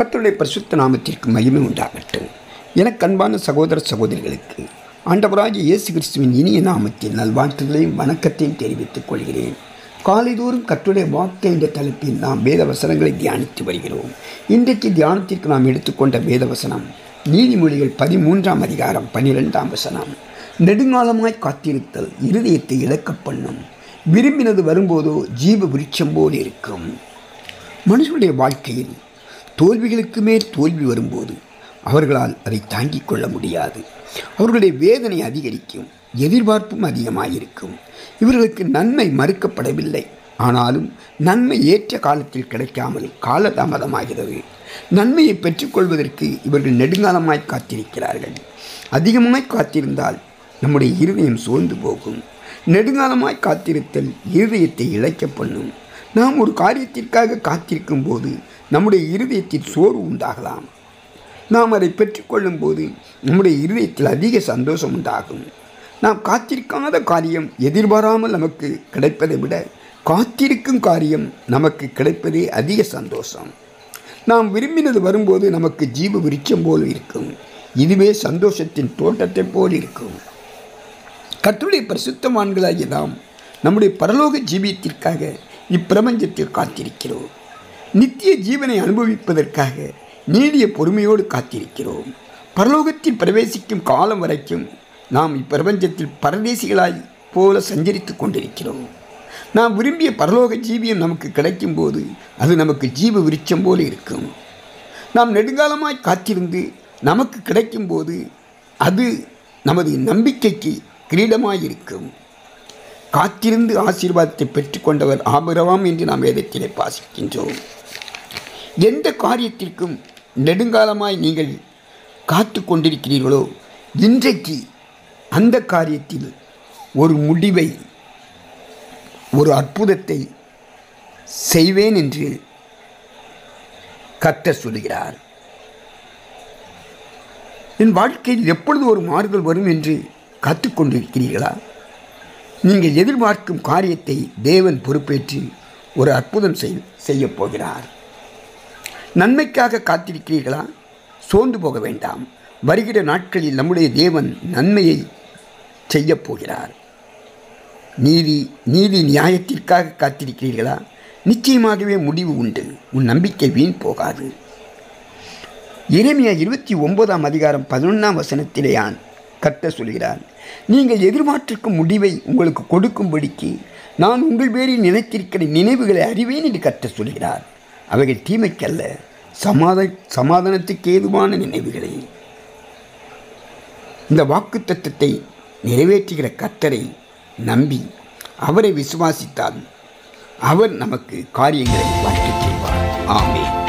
கர்த்தருடைய பரிசுத்த நாமத்திற்கு மகிமை உண்டாகட்டும். எனக்கு அன்பான சகோதர சகோதரிகளுக்கு ஆண்டவராகிய இயேசு கிறிஸ்துவின் இனிய நாமத்தில் நல்வாழ்த்துகளையும் வணக்கத்தையும் தெரிவித்துக் கொள்கிறேன். காலைதோறும் கர்த்தருடைய வார்த்தை என்ற தலைப்பில் நாம் வேத வசனங்களை தியானித்து வருகிறோம். இன்றைக்கு தியானத்திற்கு நாம் எடுத்துக்கொண்ட வேத வசனம் நீதிமொழிகள் 13ஆம் அதிகாரம் 12ஆம் வசனம். நெடுங்காலமாய் காத்திருத்தல் இருதயத்தை இழக்க பண்ணும், விரும்பினது வரும்போதோ ஜீவ விருட்சம் போல் இருக்கும். மனுஷனுடைய வாழ்க்கையில் தோல்விகளுக்கு மேல் தோல்வி வரும்போது அவர்களால் அதை தாங்கிக் கொள்ள முடியாது. அவர்களுடைய வேதனை அதிகரிக்கும், எதிர்பார்ப்பும் அதிகமாயிருக்கும். இவர்களுக்கு நன்மை மறுக்கப்படவில்லை, ஆனாலும் நன்மை ஏற்ற காலத்தில் கிடைக்காமல் காலதாமதமாகிறது. நன்மையை பெற்றுக்கொள்வதற்கு இவர்கள் நெடுங்காலமாய் காத்திருக்கிறார்கள். அதிகமாய் காத்திருந்தால் நம்முடைய இருதயம் சோர்ந்து போகும். நெடுங்காலமாய் காத்திருத்தல் இருதயத்தை இழைக்க பண்ணும். நாம் ஒரு காரியத்திற்காக காத்திருக்கும் போது நம்முடைய இருதயத்தில் சோர்வு உண்டாகலாம். நாம் அதை பெற்றுக்கொள்ளும் போது நம்முடைய இருதயத்தில் அதிக சந்தோஷம் உண்டாகும். நாம் காத்திருக்காத காரியம் எதிர்பாராமல் நமக்கு கிடைப்பதை விட காத்திருக்கும் காரியம் நமக்கு கிடைப்பதே அதிக சந்தோஷம். நாம் விரும்பினது வரும்போது நமக்கு ஜீவ விருட்சம் போல் இருக்கும். இதுவே சந்தோஷத்தின் தோட்டத்தை போல் இருக்கும். கர்த்தருடைய பரிசுத்தவான்களாகிய நாம் நம்முடைய பரலோக ஜீவியத்திற்காக இப்பிரபஞ்சத்தில் காத்திருக்கிறோம். நித்திய ஜீவனை அனுபவிப்பதற்காக நீடிய பொறுமையோடு காத்திருக்கிறோம். பரலோகத்தில் பிரவேசிக்கும் காலம் வரைக்கும் நாம் இப்பிரபஞ்சத்தில் பரதேசிகளாய் போல சஞ்சரித்து கொண்டிருக்கிறோம். நாம் விரும்பிய பரலோக ஜீவியம் நமக்கு கிடைக்கும் போது அது நமக்கு ஜீவ விருட்சம் போல இருக்கும். நாம் நெடுங்காலமாய் காத்திருந்து நமக்கு கிடைக்கும் போது அது நமது நம்பிக்கைக்கு கிரீடமாயிருக்கும். காத்திருந்து ஆசீர்வாதத்தை பெற்றுக்கொண்டவர் ஆபிரகாம் என்று நாம் வேதத்திலே வாசிக்கின்றோம். எந்த காரியத்திற்கும் நெடுங்காலமாய் நீங்கள் காத்து கொண்டிருக்கிறீர்களோ இன்றைக்கு அந்த காரியத்தில் ஒரு முடிவை, ஒரு அற்புதத்தை செய்வேன் என்று கர்த்தர் சொல்கிறார். என் வாழ்க்கையில் எப்பொழுது ஒரு மாறுதல் வரும் என்று காத்துக்கொண்டிருக்கிறீர்களா? நீங்கள் எதிர்பார்க்கும் காரியத்தை தேவன் பொறுப்பேற்று ஒரு அற்புதம் செய்யப் போகிறார். நன்மைக்காக காத்திருக்கிறீர்களா? சோர்ந்து போக வேண்டாம். வருகிற நாட்களில் நம்முடைய தேவன் நன்மையை செய்யப் போகிறார். நீதி நியாயத்திற்காக காத்திருக்கிறீர்களா? நிச்சயமாகவே முடிவு உண்டு. உன் நம்பிக்கை வீண் போகாது. எரேமியா 29ஆம் அதிகாரம் 11ஆம் வசனத்திலே கர்த்தர் சொல்கிறார், நீங்கள் எதிர்பார்த்திருக்கும் முடிவை உங்களுக்கு கொடுக்கும்படிக்கு நான் உங்கள் பேரில் நினைத்திருக்கிற நினைவுகளை அறிவேன் என்று கர்த்தர் சொல்கிறார். அவைகள் தீமைக்கல்ல, சமாதானத்துக்கு ஏதுவான நினைவுகளே. இந்த வாக்குத்தத்தத்தை நிறைவேற்றுகிற கர்த்தரை நம்பி அவரை விசுவாசித்தால் அவர் நமக்கு காரியங்களை வாய்க்கச் செய்வார். ஆமென்.